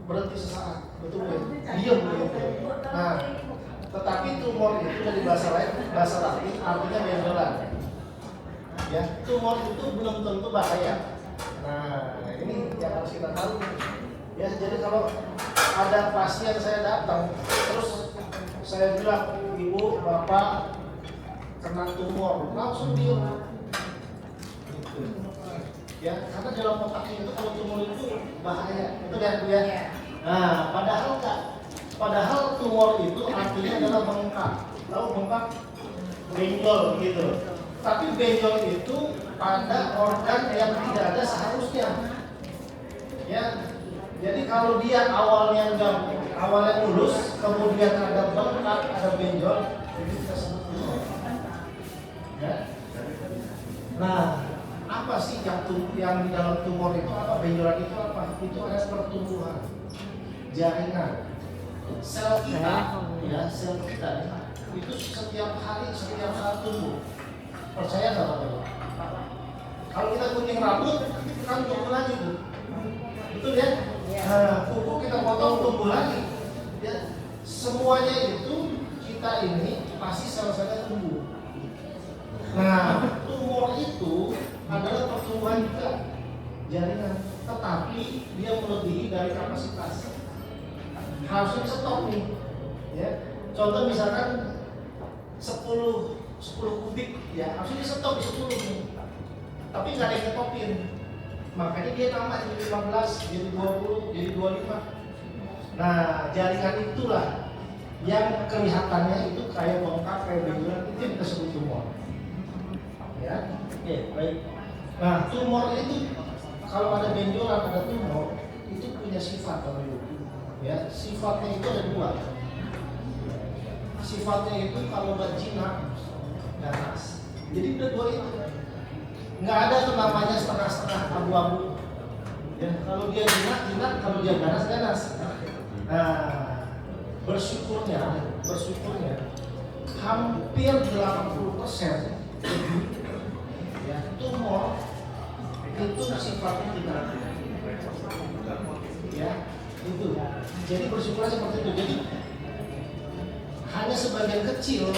berhenti sesaat, betul ya? Diam gitu. Nah, tetapi tumor itu dari bahasa lain, bahasa Latin artinya benjolan. Ya, tumor itu belum tentu bahaya. Nah, ini yang harus kita tahu. Ya, jadi kalau ada pasien saya datang, terus saya bilang, ibu, bapak kena tumor, langsung diam. Gitu. Ya, karena dalam otaknya itu kalau tumor itu bahaya, itu kan Bu ya. Nah, padahal enggak. Padahal tumor itu artinya adalah bengkak. Tahu bengkak? Benjol gitu. Tapi benjol itu pada organ yang tidak ada seharusnya. Ya. Jadi kalau dia awalnya mulus, kemudian ada bengkak, ada benjol, itu kita sebut tumor. Ya. Nah, apa sih yang di dalam tumor itu apa? Benjolan itu apa? Itu ada pertumbuhan jaringan sel kita, ya sel kita itu setiap hari setiap saat tumbuh. Percaya nggak Bapak? Kalau kita gunting rambut, itu kan tumbuh lagi tuh, betul ya? Nah, kuku kita potong tumbuh lagi. Ya, semuanya itu kita ini pasti sel-selnya tumbuh. Nah, tumor itu adalah pertumbuhan juga jaringan, tetapi dia melebihi dari kapasitas. Harusnya di stop nih, ya. Contoh misalkan 10 kubik, ya harusnya di stop di 10 nih. Tapi nggak ada yang ngetopin, makanya dia tambah jadi 15, jadi 20, jadi 25. Nah, jaringan itulah yang kelihatannya itu kayak bengkak, kayak benjolan, itu yang kita sebut tumor. Ya, oke, baik. Nah, tumor itu kalau ada benjolan, ada tumor, itu punya sifat Bapak Ibu. Ya, sifatnya itu ada dua. Sifatnya itu kalau nggak jinak, ganas. Jadi udah dua itu. Nggak ada tuh namanya setengah-setengah, abu-abu. Ya, kalau dia jinak, kalau dia ganas. Nah, bersyukurnya hampir 80% ya, tumor itu sifatnya tidak. Ya, itu. Jadi bersyukur seperti itu. Jadi hanya sebagian kecil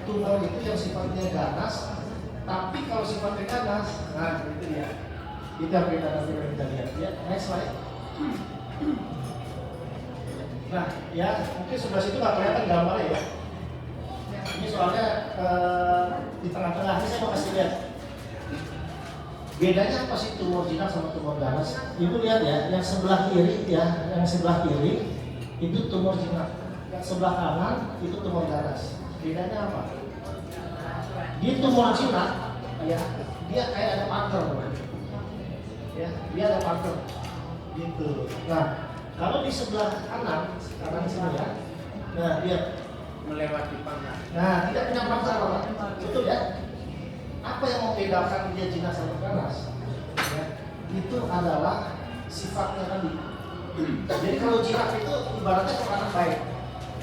tumor itu yang sifatnya ganas. Tapi kalau sifatnya ganas, nah itu dia. Itu yang kita lihat. Ya, next slide. Nah, ya mungkin sebelah situ nggak kelihatan gambarnya ya. Ini soalnya di tengah-tengah ini saya mau kasih lihat. Bedanya apa sih tumor jinak sama tumor ganas? Ibu lihat ya, yang sebelah kiri itu tumor jinak, yang sebelah kanan itu tumor ganas. Bedanya apa? Di tumor jinak, ya dia kayak ada pagar, ya dia ada pagar, gitu. Nah, kalau di sebelah kanan sini ya, nah dia melewati pagar. Nah, tidak punya pagar, betul ya? Apa yang membedakan dia jinak sama ganas? Ya, itu adalah sifatnya tadi. Jadi kalau jinak itu ibaratnya anak baik,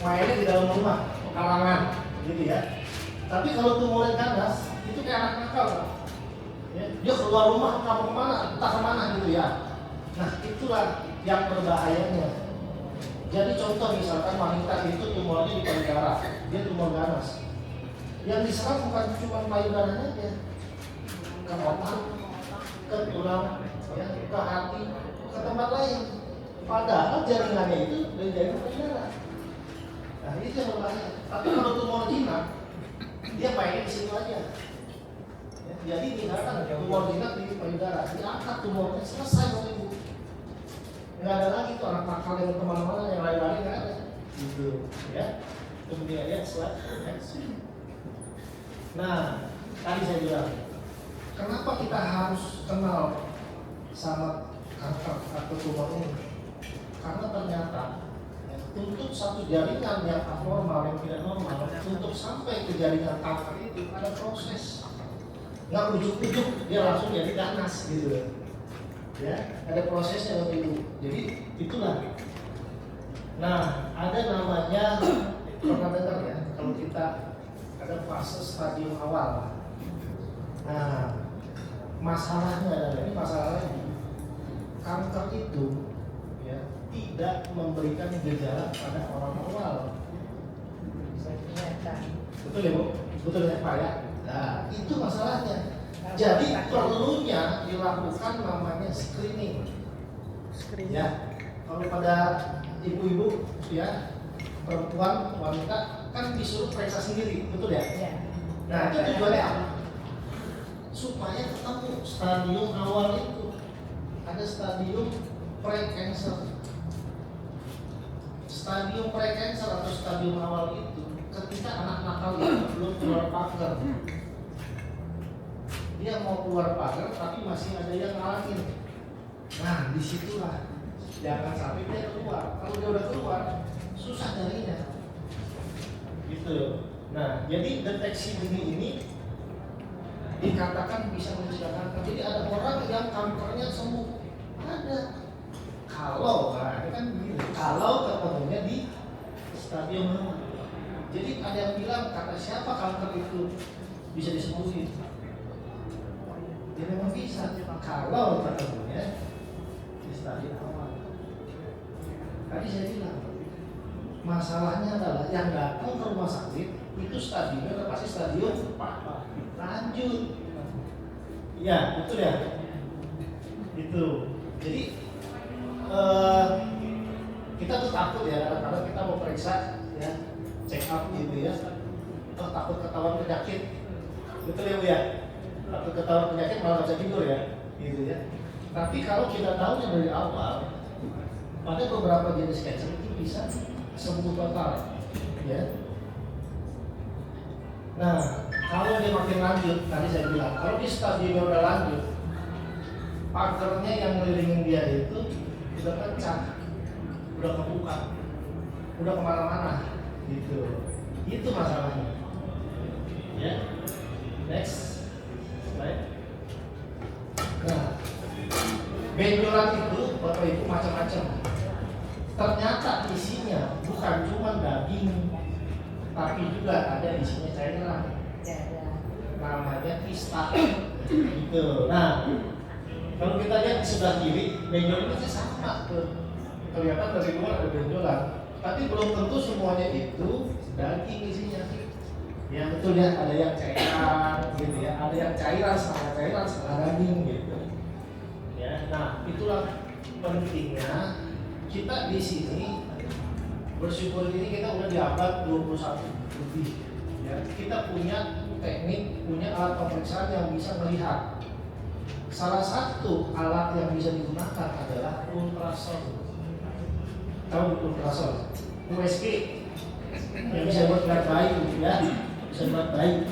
mainnya di dalam rumah, karangan, gitu ya. Tapi kalau tumor ganas, itu kayak anak nakal. Ya, dia keluar rumah, kamu kemana? Entah kemana gitu ya. Nah, itulah yang berbahayanya. Jadi contoh misalkan wanita itu tumornya di payudara, dia tumor ganas. Yang diserang bukan cuma payudaranya aja, ke otak, ke tulang, ya, ke hati, ke tempat lain. Padahal jaringannya itu dari jaringan payudara. Nah, itu yang berbahaya. Tapi kalau tumor jinak, dia mainnya di situ aja. Ya, jadi misalkan tumor jinak di payudara, diangkat tumornya, selesai Bapak Ibu. Nggak ada lagi tuh anak nakal yang kemana-mana, yang lain-lain nggak ada. Gitu, ya. Kemudian ya slide next. Nah, tadi saya bilang, kenapa kita harus kenal sama kanker atau tumor ini? Karena ternyata ya, untuk satu jaringan yang abnormal, yang tidak normal, untuk sampai ke jaringan kanker itu ada proses. Nggak ujuk-ujuk dia langsung jadi ganas gitu. Ya, ada prosesnya Bapak Ibu. Jadi itulah. Nah, ada namanya pernah dengar ya, kalau kita ada fase stadium awal. Nah, masalahnya adalah ini masalahnya kanker itu ya tidak memberikan gejala pada orang normal. Betul ya Bu? Betul ya Pak ya? Nah, itu masalahnya. Jadi perlunya dilakukan namanya screening. Ya, kalau pada ibu-ibu ya, perempuan, wanita kan disuruh periksa sendiri, betul ya? Nah, itu tujuannya apa? Supaya ketemu stadium awal itu. Ada stadium pre-cancer. Stadium pre-cancer atau stadium awal itu ketika anak nakal itu belum keluar pagar. Dia mau keluar pagar tapi masih ada yang ngalangin. Nah, disitulah jangan sampai dia keluar. Kalau dia udah keluar, susah nyarinya. Gitu. Nah, jadi deteksi dini ini dikatakan bisa mencegah kanker. Jadi ada orang yang kankernya sembuh, ada. Kalau, nah ini kan begini, kalau ketemunya di stadium awal. Jadi ada yang bilang kata siapa kanker itu bisa disembuhin. Ya memang bisa, kalau ketemunya di stadium awal. Tadi saya bilang, masalahnya adalah yang datang ke rumah sakit itu stadiumnya pasti stadium lanjut. Ya, betul ya. Itu. Jadi kita tuh takut ya, kadang-kadang kita mau periksa ya, check up gitu ya. Takut ketahuan penyakit. Betul ya Bu ya? Takut ketahuan penyakit malah nggak bisa tidur ya, gitu ya. Tapi kalau kita tahunya dari awal, pada beberapa jenis kanker itu bisa sembuh total, ya. Nah, kalau dia makin lanjut, tadi saya bilang, kalau di stadium udah lanjut, pagernya yang ngelilingin dia itu udah pecah, udah kebuka, udah kemana-mana, gitu. Itu masalahnya. Ya, next slide. Nah, benjolan itu Bapak Ibu macam-macam. Ternyata isinya bukan cuma daging, tapi juga ada isinya cairan. Namanya kista. Gitu. Nah, kalau kita lihat di sebelah kiri, benjolan itu sama tuh. Kelihatan dari luar ada benjolan, tapi belum tentu semuanya itu daging isinya. Ya betul ya, ada yang cairan, gitu ya, ada yang cairan setengah daging, gitu. Ya, nah itulah pentingnya kita di sini bersyukur ini kita udah di abad 21 lebih. Ya, kita punya teknik, punya alat pemeriksaan yang bisa melihat. Salah satu alat yang bisa digunakan adalah ultrasound. Tahu ultrasound? USG yang bisa buat berat bayi, ya, bisa buat bayi.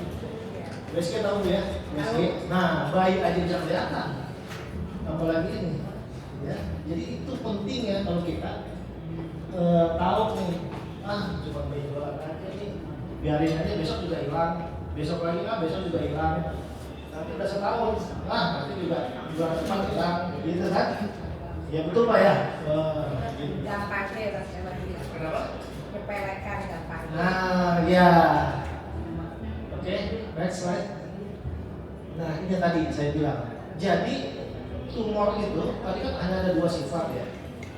USG tahu ya? USG. Nah, bayi aja bisa kelihatan, apalagi ini. Ya, jadi itu penting ya kalau kita tahu nih, cuma benjolan aja nih, biarin aja besok juga hilang, besok lagi besok juga hilang, nanti udah setahun, nanti juga bulan depan hilang, gitu kan? Ya betul Pak ya. Gitu. Dampaknya Kenapa? Menyepelekan dampaknya. Nah, ya. Oke, next slide. Nah, ini tadi saya bilang. Jadi tumor itu tadi kan hanya ada dua sifat ya,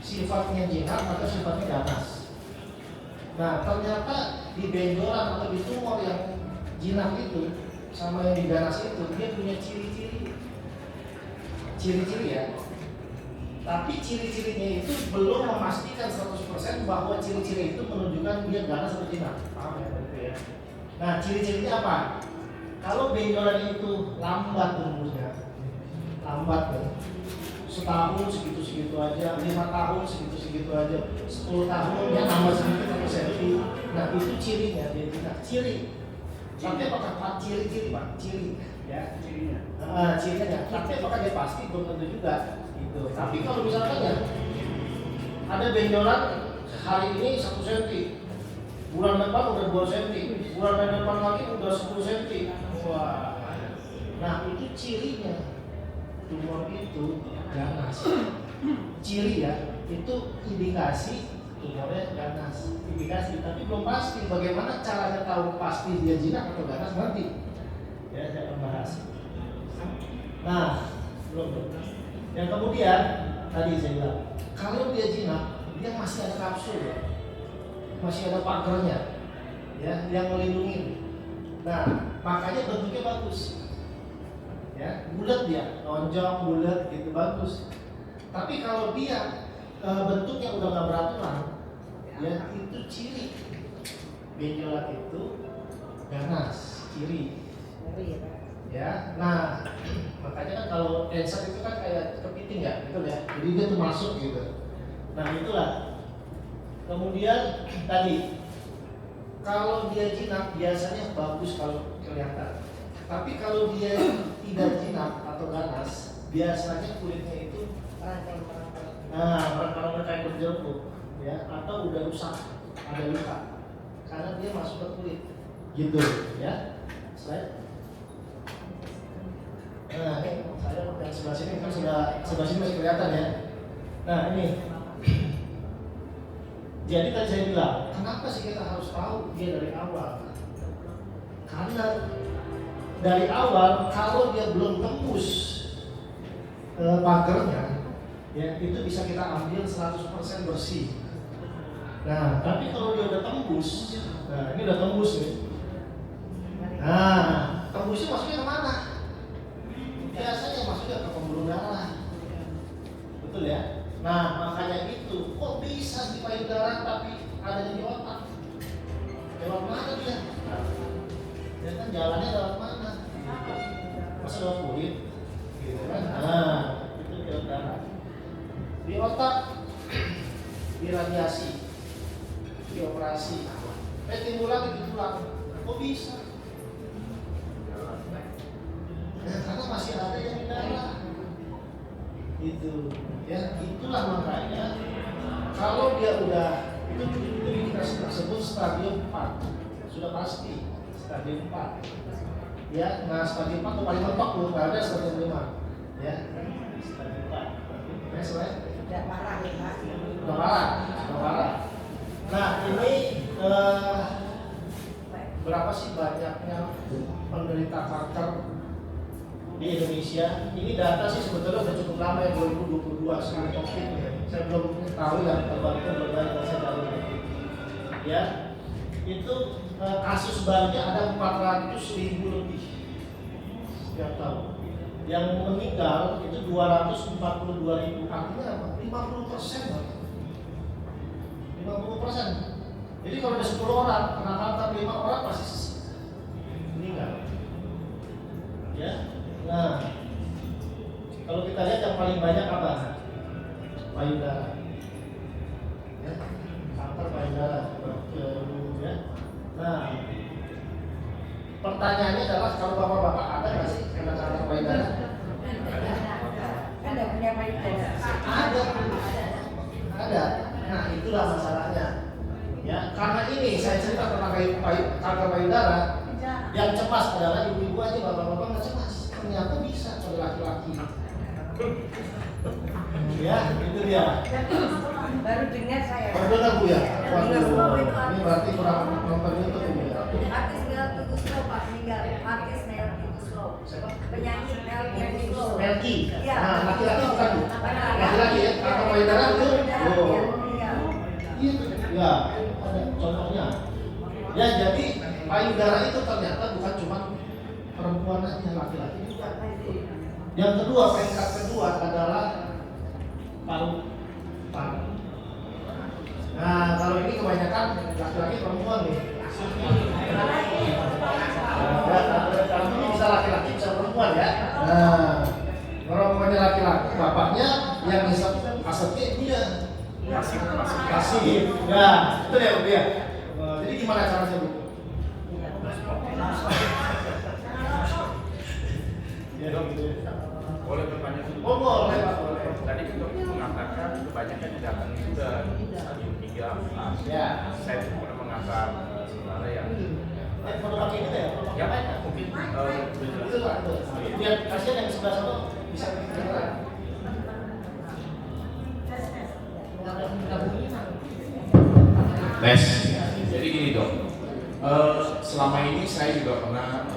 sifatnya jinak atau sifatnya ganas. Nah ternyata di benjolan atau di tumor yang jinak itu sama yang di ganas itu dia punya ciri-ciri ya. Tapi ciri-cirinya itu belum memastikan 100% bahwa ciri-ciri itu menunjukkan dia ganas atau jinak. Paham ya itu ya? Nah ciri-cirinya apa? Kalau benjolan itu lambat tumbuhnya, lambat ya. Setahun segitu-segitu aja, 5 tahun segitu-segitu aja, 10 tahun ya tambah sedikit. Nah itu cirinya, dia tidak ciri. Tapi apakah ciri-ciri Pak? Ciri ya cirinya. Cirinya. Tapi apakah dia pasti belum tentu juga. Gitu. Tapi kalau misalkan ya ada benjolan hari ini 1 cm, bulan depan udah 2 cm, bulan depan lagi udah 10 cm. Wah. Nah itu cirinya. Tumor itu ganas. Ciri ya, itu indikasi tumornya ganas. Indikasi, tapi belum pasti. Bagaimana caranya tahu pasti dia jinak atau ganas nanti? Ya, saya akan bahas. Nah, belum. Yang kemudian tadi saya bilang, kalau dia jinak, dia masih ada kapsul ya, masih ada pagernya ya yang melindungi. Nah makanya bentuknya bagus ya, bulat dia, lonjong bulat gitu bagus. Tapi kalau dia bentuknya udah nggak beraturan ya, itu ciri benjolan itu ganas, ciri ya. Nah makanya kan kalau insert itu kan kayak kepiting ya gitu ya, jadi dia tuh masuk gitu. Nah itulah. Kemudian tadi kalau dia jinak biasanya bagus kalau kelihatan, tapi kalau dia tidak jinak atau ganas biasanya kulitnya itu orang-orang kayak berjeruk ya, atau udah rusak, ada luka karena dia masuk ke kulit gitu ya. Slide. Nah, saya yang sebelah sini kan sebelah sini masih kelihatan ya. Nah ini, jadi tadi saya bilang, kenapa sih kita harus tahu dia dari awal? Karena dari awal kalau dia belum tembus pagernya, ya itu bisa kita ambil 100% bersih. Nah, tapi kalau dia udah tembus, nah ini udah tembus nih. Nah, tembusnya maksudnya kemana? Biasanya maksudnya ke pembuluh darah, betul ya? Nah makanya itu, kok bisa di payudara tapi adanya di otak? Lewat mana dia? Ya kan jalannya lewat mana? Masa lewat kulit? Gitu kan? Nah itu di otak. Di otak diradiasi, dioperasi, timbul di tulang. Kok bisa? Ya, karena masih ada yang di darah. Itu ya, itulah makanya kalau dia udah itu kita sebut stadium 4, sudah pasti stadium 4 ya. Nah stadium 4 itu paling mentok loh, nggak ada stadium 5 ya. Stadium 4 ya, selain Udah parah ya Pak. udah parah. Nah ini berapa sih banyaknya penderita kanker di Indonesia? Ini data sih sebetulnya udah cukup lama ya, 2022 sebelum COVID ya. Saya belum tahu yang terbaru berapa yang saya tahu ya. Itu kasus barunya ada 400.000 lebih setiap tahun. Yang meninggal itu 242.000. Artinya apa? 50%. 50%. Jadi kalau ada 10 orang kena kanker, 5 orang pasti meninggal. Ya. Nah, kalau kita lihat yang paling banyak apa? Payudara. Ya, kanker payudara. Ya. Nah, pertanyaannya adalah kalau bapak-bapak ada nggak sih kena kanker payudara? Kan udah punya payudara. Ada. Nah, itulah masalahnya. Ya, karena ini saya cerita tentang kanker payudara. Yang cemas adalah ibu-ibu aja, bapak-bapak nggak cemas. Ternyata bisa pada laki-laki. Ya, itu dia. Baru dengar saya. Baru dengar Bu ya? Waduh, ini berarti kurang nonton YouTube Bu ya? Artis Melky Guslo Pak meninggal. Artis Melky Guslo. Siapa? Penyanyi Melky Guslo. Melky. Iya. Nah, laki-laki bukan Bu? Laki-laki ya? Kanker payudara itu? Oh. Iya, ya. Ada contohnya. Ya, jadi payudara itu ternyata bukan cuma perempuan aja, laki-laki juga. Yang kedua, peringkat kedua adalah paru. Nah, kalau ini kebanyakan laki-laki perempuan nih. Kalau ini bisa laki-laki bisa perempuan ya. Nah, kalau pokoknya laki-laki, bapaknya yang bisa asapnya dia. Kasih. Ya, itu ya Bu ya. Jadi gimana caranya Bu? Ya, gitu. Boleh bertanya dulu. Oh, boleh Pak, boleh. Tadi kan dokter mengatakan kebanyakan yang datang itu sudah stadium 3, 4. Ya. Saya pernah mengatakan saudara yang Mau pakai gitu ya? ya mungkin Itu Pak, itu. Biar kasihan yang sebelah sana bisa kedengeran. Tes. Jadi gini dok, selama ini saya juga pernah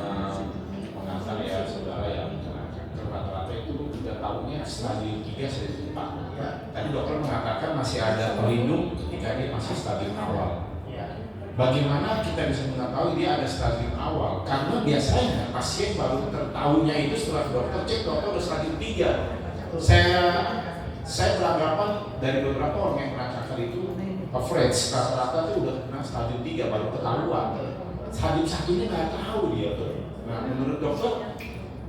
mengantar ya saudara yang kena kanker rata-rata itu udah tahunya stadium 3, stadium 4. Tadi dokter mengatakan masih ada pelindung ketika dia masih stadium awal. Ya. Bagaimana kita bisa mengetahui dia ada stadium awal? Karena biasanya pasien baru tertahunya itu setelah dokter cek, dokter udah stadium 3. Saya beranggapan dari beberapa orang yang pernah kanker itu average rata-rata itu udah kena stadium 3 baru ketahuan. Stadium 1-nya nggak tahu dia tuh. Nah, menurut dokter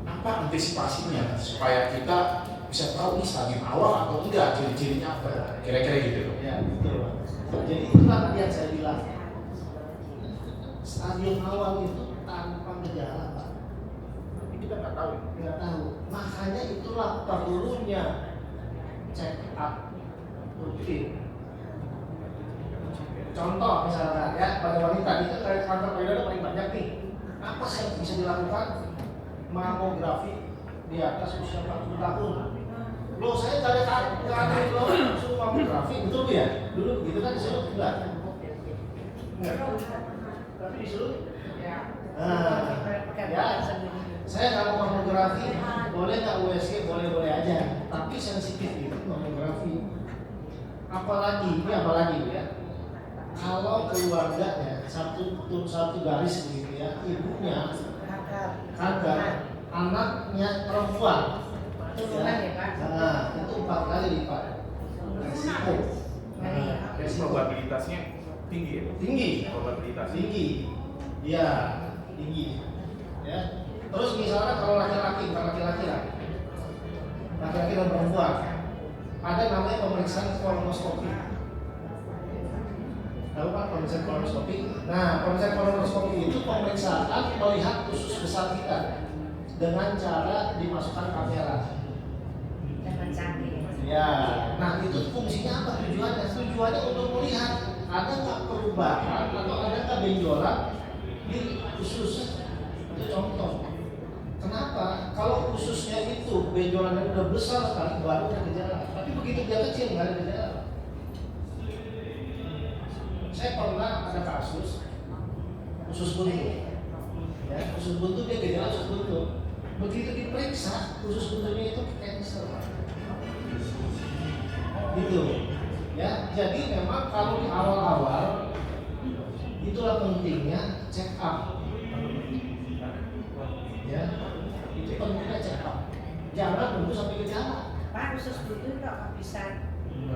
apa antisipasinya supaya kita bisa tahu ini stadium awal atau enggak, ciri-cirinya apa? Kira-kira gitu. Ya, betul. Jadi itulah tadi yang saya bilang. Stadium awal itu tanpa gejala, Pak. Tapi kita nggak tahu. Nggak tahu. Makanya itulah perlunya check up rutin. Contoh misalnya ya, pada wanita itu kanker payudara paling banyak nih. Apa sih yang bisa dilakukan? Mamografi di atas usia 40 tahun. Loh, saya nggak ada loh, suruh mamografi, betul Bu ya? Dulu gitu kan disuruh enggak? Tapi disuruh? Nah, ya, saya nggak mau mamografi, boleh nggak USG, boleh-boleh aja. Tapi sensitif itu mamografi. Apalagi Bu ya? Kalau keluarganya satu garis begitu ya, ibunya kanker, anaknya perempuan, Turunan ya, Pak? Nah, itu 4 kali lipat resiko. Probabilitasnya tinggi ya? Tinggi, Probabilitas tinggi, ya tinggi. Ya. Terus misalnya kalau laki-laki, bukan laki-laki lah, laki-laki dan perempuan, ada namanya pemeriksaan kolonoskopi. Tahu Pak pemeriksaan kolonoskopi? Nah, pemeriksaan kolonoskopi itu pemeriksaan melihat usus besar kita dengan cara dimasukkan kamera. Dengan canggih. Ya, nah itu fungsinya apa tujuannya? Tujuannya untuk melihat ada nggak perubahan atau ada nggak benjolan di usus. Itu contoh. Kenapa? Kalau ususnya itu benjolannya udah besar sekali baru ada gejala. Tapi begitu dia kecil nggak ada gejala. Saya pernah ada kasus usus buntu. Ya, usus buntu dia gejala usus buntu. Begitu diperiksa usus buntunya itu cancer. Gitu. Ya, jadi memang kalau di awal-awal itulah pentingnya check up. Ya, itu pentingnya check up. Jangan nunggu sampai gejala. Pak, usus buntu kok bisa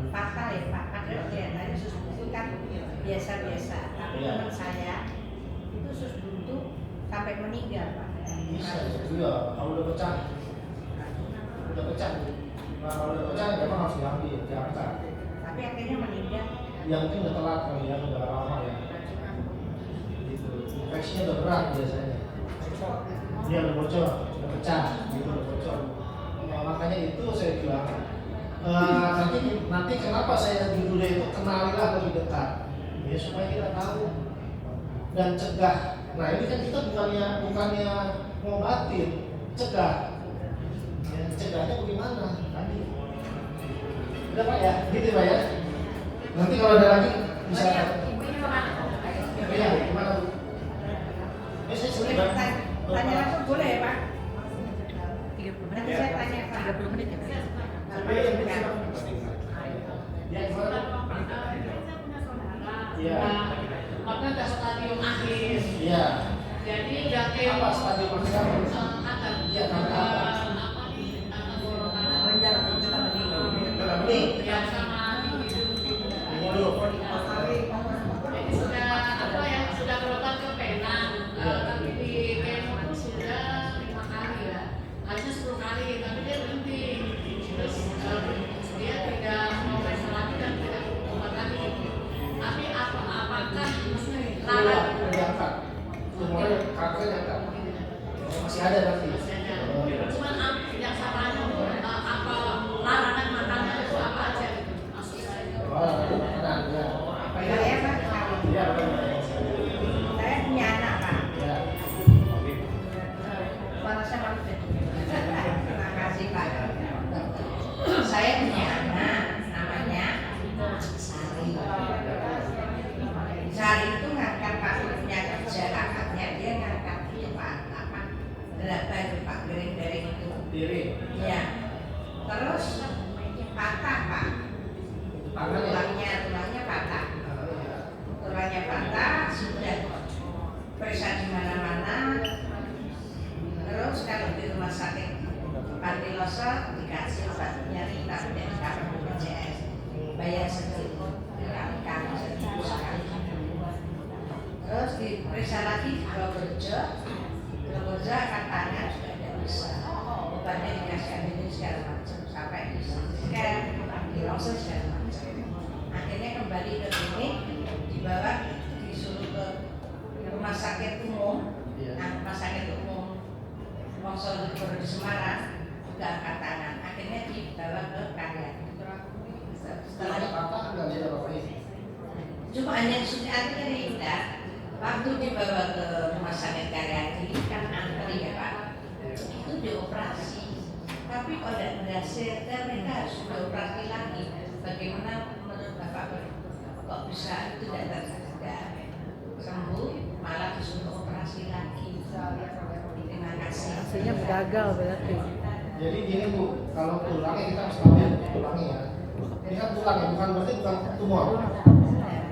fatal ya Pak? Padahal kelihatannya usus buntu kan biasa-biasa. Tapi Iya. teman saya itu usus buntu sampai meninggal Pak. Bisa, iya. Kalau udah pecah, Nah, kalau udah pecah, memang harus diangkat. Tapi akhirnya meninggal. Yang mungkin udah telat kali ya, udah lama ya. Gitu. Infeksinya udah berat biasanya. Dia udah bocor, udah pecah, gitu udah bocor. Nah, makanya itu saya bilang, nanti kenapa saya judulnya itu kenalilah lebih dekat, ya supaya kita tahu dan cegah. Nah ini kan kita bukannya ngobatin, cegah. Ya, cegahnya bagaimana? Tadi. Udah Pak ya, gitu Pak ya. Nanti kalau ada lagi bisa. Iya, gimana Bu? Saya Boleh sering tanya langsung boleh ya Pak? 30 menit. Nanti saya tanya Pak. 30 menit ya. Ya, gimana? Iya. Karena udah stadium akhir. Iya. Jadi udah kayak Apa stadium akhir apa? kanker. Iya, kanker apa? Apa nih? Kanker borokan. Benih. Ya sama Ini dulu. jadi sudah apa ya? Sudah berobat ke pena. Tapi di kemo tuh sudah 5 kali ya. Harusnya 10 kali, tapi dia berhenti. Terus dia tidak mau periksa lagi dan tidak obat lagi. Tapi apakah Iya, diangkat. Tumornya kanker diangkat. Masih ada berarti. cuman yang salahnya apa larangan makannya itu apa aja maksud saya. Oh, makanan ya. Saya Pak, Iya, benar. saya punya anak Pak. Ya. Suara saya bagus ya. Terima kasih Pak. Saya punya anak namanya Sari. Sari itu ngangkat Pak punya kerja kakaknya, dia ngangkat itu Pak apa berapa itu Pak piring-piring itu. Diri. Iya. Terus patah Pak. diperiksa lagi di Probolinggo angkat tangan juga tidak bisa, obatnya dikasih ini segala macam sampai di scan, di ronsen segala macam. Akhirnya kembali ke klinik, dibawa disuruh ke rumah sakit umum. Nah, rumah sakit umum Longsor di Semarang juga angkat tangan. Akhirnya dibawa ke Karyadi. Setelah patah nggak bisa apa-apa. Cuma hanya artinya tidak. Waktu dibawa ke rumah sakit Karyadi kan antri ya Pak, itu dioperasi. Tapi kalau tidak berhasil, mereka harus dioperasi lagi. Bagaimana menurut Bapak kok bisa itu tidak sembuh, malah disuruh operasi lagi. Terima kasih. Hasilnya gagal berarti. Jadi gini Bu, kalau tulangnya kita harus ambil tulangnya ya. Ini kan tulang ya, berarti bukan tumor.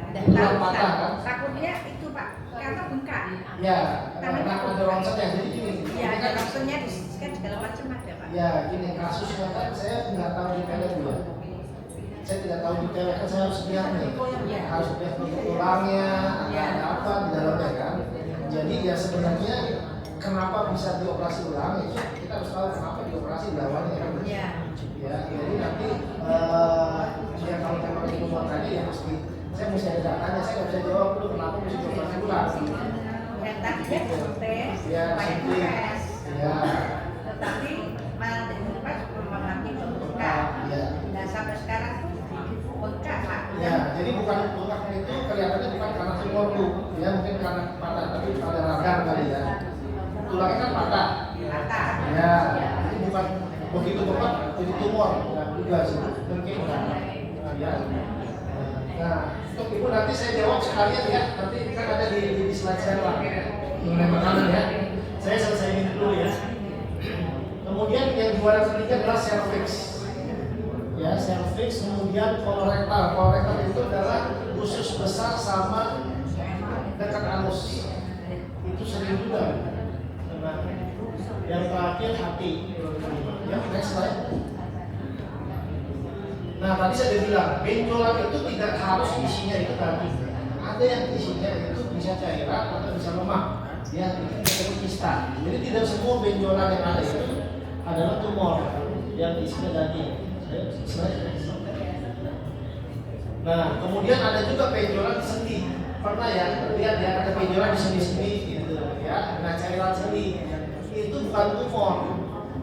Dan Tulang patah kan? takutnya itu Pak, karena bengkak. Ya, karena ada ronsennya. Jadi gini, Ya, ini ada kan ronsennya kan segala macam ada Pak. ya gini kasusnya kan saya nggak tahu detailnya Bu ya. Saya tidak tahu detailnya kan saya harus lihat nih, harus lihat bentuk tulangnya, ada apa di dalamnya kan. Jadi ya sebenarnya kenapa bisa dioperasi ulang itu kita harus tahu kenapa dioperasi di awalnya kan. Iya. Ya, jadi nanti ya kalau memang itu mau tadi ya saya mesti ada datanya, saya nggak bisa jawab dulu kenapa mesti dioperasi ulang. Dan tadinya tes, Ya, banyak suntik. tes. Ya, Tetapi malah ternyata memahami itu bengkak. ya. Dan sampai sekarang tuh bengkak Pak. Ya, jadi bukan bengkak itu kelihatannya bukan karena tumor Bu, ya mungkin karena patah, tapi pada radang kali ya. Tulangnya kan patah. Patah. Ya, jadi bukan begitu bengkak jadi tumor, bukan juga sih, mungkin enggak. Ya. Nah, untuk Ibu nanti saya jawab sekalian ya, nanti kan ada di slide saya Pak, mengenai makanan ya. Saya selesaiin dulu ya. Kemudian yang juara ketiga adalah cervix. Ya, cervix, kemudian kolorektal. Kolorektal itu adalah usus besar sama dekat anus. Itu sering juga. Nah, yang terakhir hati. Ya, next slide. Nah, tadi saya sudah bilang, benjolan itu tidak harus isinya itu daging. Ada yang isinya itu bisa cairan atau bisa lemak. Ya, itu disebut kista. Jadi tidak semua benjolan yang ada itu adalah tumor yang isinya daging. Nah, kemudian ada juga benjolan di sendi. Pernah ya, lihat ya ada benjolan di sendi-sendi gitu ya, nah cairan sendi. Itu bukan tumor.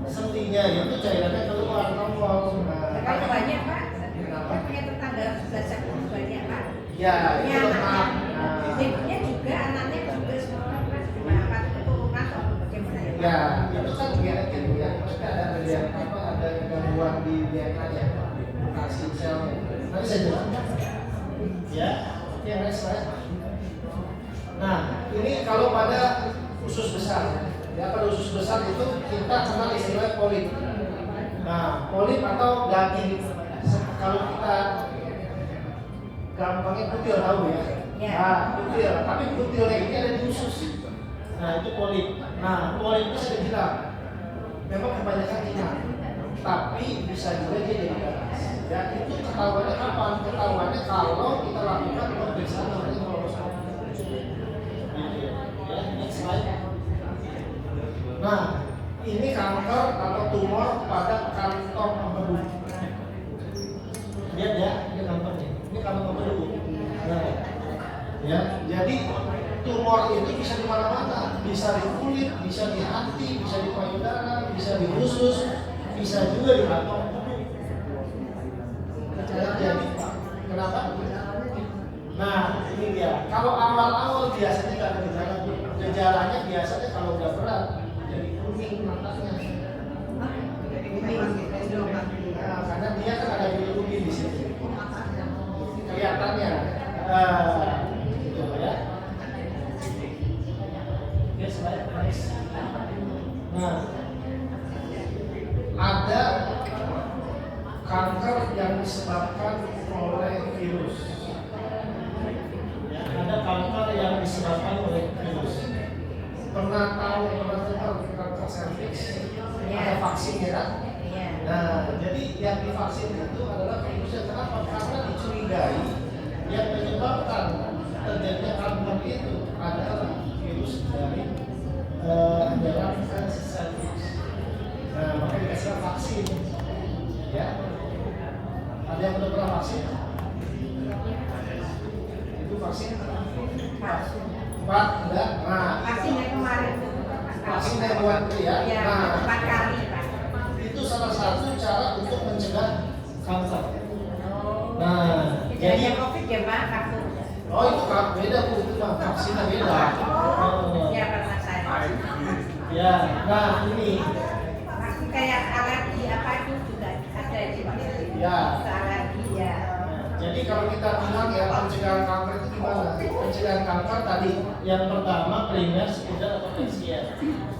Sendinya itu cairannya keluar nongol. Kalau banyak Pak, Kenapa? saya punya tetangga belajar banyak Pak. Ya, itu lemak. Nah, Ibunya juga, anaknya juga semua Pak. Apa keturunan atau bagaimana ya Pak? ya, itu kan genetik ya. Maksudnya ada bagian apa? Ada gangguan di DNA-nya, mutasi selnya. Nanti saya jelaskan. Ya, oke next slide. Nah, ini kalau pada usus besar, ya pada usus besar itu kita kenal istilah polip. Nah, polip atau daging, kalau kita gampangnya kutil tahu ya. Ya. Nah, kutil, tapi kutilnya ini ada di usus. Nah, itu polip. Nah, polip itu saya bilang memang kebanyakan ingat, tapi bisa juga dia jadi ganas. Ya, itu ketahuannya kapan? Ketahuannya kalau kita lakukan pemeriksaan namanya kolonoskopi. Ya, next slide. Nah, ini kanker atau tumor pada kantong empedu. Lihat ya, ini kankernya. Ini kantong empedu. Nah, ya, jadi tumor itu bisa di mana-mana, bisa di kulit, bisa di hati, bisa di payudara, bisa di usus, bisa juga di kantong empedu. Jadi, kenapa? Nah, ini dia. Kalau awal-awal biasanya nggak ada gejala. Gejalanya biasanya kalau udah berat jadi kuning matanya. Nah, karena dia kan ada bilirubin di sini. Kelihatannya, gitu ya. Oke, slide next. Nah, ada kanker yang disebabkan oleh virus. Ya, ada kanker yang disebabkan oleh virus. Pernah dengar kanker serviks? Ya. Ada vaksinnya kan? Iya. Nah, jadi yang divaksin itu adalah virusnya. Kenapa? Karena dicurigai yang menyebabkan terjadinya kanker itu adalah vaksin. Ya. Ada yang udah pernah vaksin? Itu vaksin? Empat, enggak? Nah, Vaksin yang kemarin itu. vaksin yang buat itu ya. Ya, Nah, 4 kali Pak. itu salah satu cara untuk mencegah kanker. Oh. Nah, Jadi jadi COVID ya Pak, vaksin. oh itu beda Bu, itu mah vaksinnya beda. Oh, ya pernah saya. Ya, nah ini Vaksin kayak alergi apa itu juga ada di vaksin. Ya. Alergi ya. jadi kalau kita bilang ya pencegahan kanker itu gimana? Pencegahan kanker tadi yang pertama primer, sekunder atau tersier.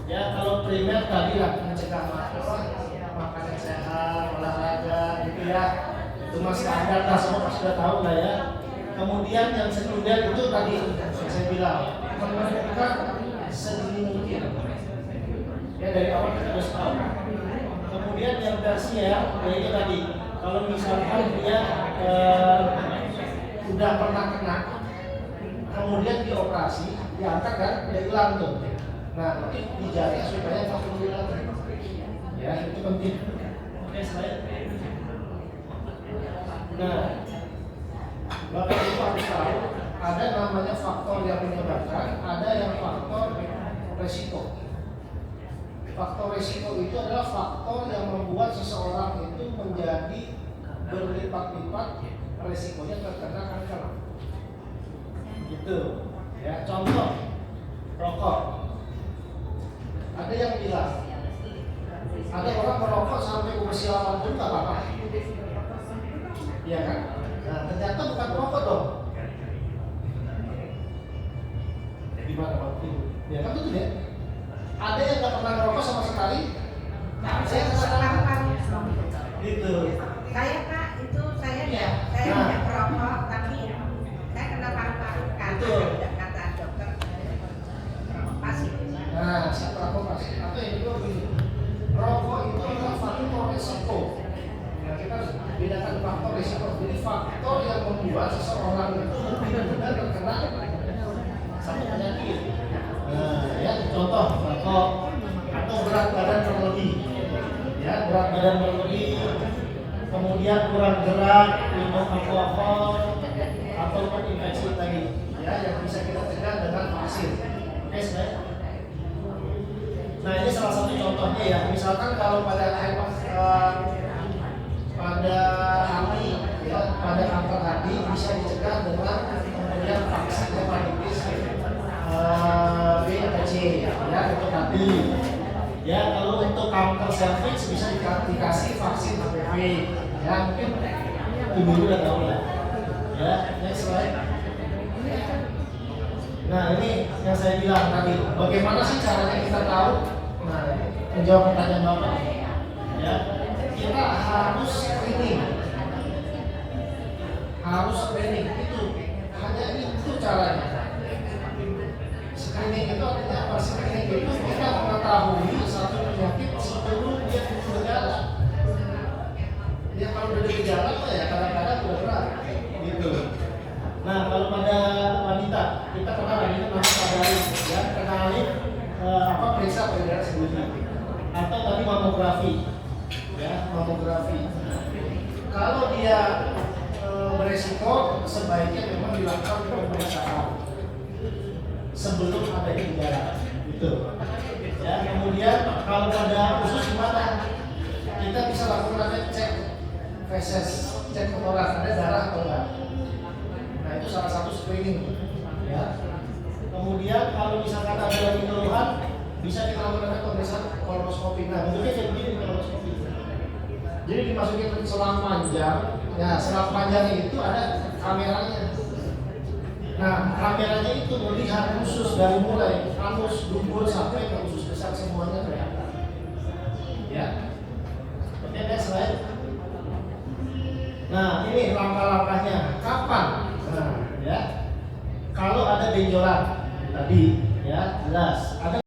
Ya kalau primer tadi lah mencegah makan yang sehat, olahraga gitu ya. Itu mas standar lah semua sudah tahu lah ya. Kemudian yang sekunder itu tadi yang saya bilang menemukan sedini mungkin. Ya dari awal kita harus tahu. Kemudian yang tersier yaitu tadi kalau misalkan dia udah pernah kena, kemudian dioperasi, diangkat kan, dia hilang tuh. Nah, nanti dijaga supaya nggak perlu hilang. Ya, itu penting. Oke, slide. Nah, Bapak Ibu harus tahu, ada namanya faktor yang menyebabkan, ada yang faktor resiko. Faktor resiko itu adalah faktor yang membuat seseorang itu menjadi berlipat-lipat resikonya terkena kanker. Gitu. Ya, contoh rokok. Ada yang bilang, ada orang merokok sampai usia 80 nggak apa-apa. Iya kan? Nah, ternyata bukan merokok dong. Gimana Pak? Ya kan betul ya? Ada yang nggak pernah merokok sama sekali. Saya Paru-paru. gitu. Saya Pak, itu saya Iya. saya Nah. tidak merokok tapi saya kena paru-paru Betul. kata dokter pasti. Nah, setelah operasi atau yang kedua begini, rokok itu adalah faktor resiko. Nah, kita harus bedakan faktor resiko. Jadi faktor yang membuat seseorang itu lebih mudah terkena satu penyakit. Nah, ya contoh rokok atau berat badan berlebih, ya berat badan berlebih, kemudian kurang gerak, minum alkohol ataupun infeksi tadi, ya yang bisa kita cegah dengan vaksin. Oke, slide. Nah ini salah satu contohnya ya. Misalkan kalau pada hati, ya, pada kanker hati bisa dicegah dengan kemudian vaksin hepatitis B atau C, ya untuk hati. Ya kalau untuk kanker serviks bisa dikasih vaksin HPV. Ya mungkin ibu udah tahu lah. Ya, next slide. Nah ini yang saya bilang tadi, bagaimana sih caranya kita tahu? Nah, menjawab pertanyaan Bapak. Ya, kita harus screening. Harus screening itu hanya itu caranya. Screening itu artinya apa? Screening itu kita mengetahui satu penyakit sebelum dia timbul gejala. Dia kalau udah gejala ya kadang-kadang udah berat, gitu. Nah kalau pada wanita kita kenal ini namanya padarin, ya kenalin periksa peredaran sebelumnya atau tadi mamografi, ya mamografi. Kalau dia beresiko sebaiknya memang dilakukan pemeriksaan sebelum adanya gejala, gitu. Ya kemudian kalau pada usus gimana? Kita bisa lakukan cek feses, cek kotoran ada darah atau enggak. Nah itu salah satu screening, ya. Kemudian kalau misalkan ada lagi keluhan, bisa kita lakukan pemeriksaan kolonoskopi. Nah bentuknya kayak begini kolonoskopi. Jadi dimasukin selang panjang, ya selang panjang itu ada kameranya. Nah kameranya itu melihat usus dari mulai anus, dubur sampai ke usus besar semuanya kelihatan. Ya, oke next slide. Nah ini langkah-langkahnya. Kapan? Nah ya, kalau ada benjolan tadi, ya jelas. Ada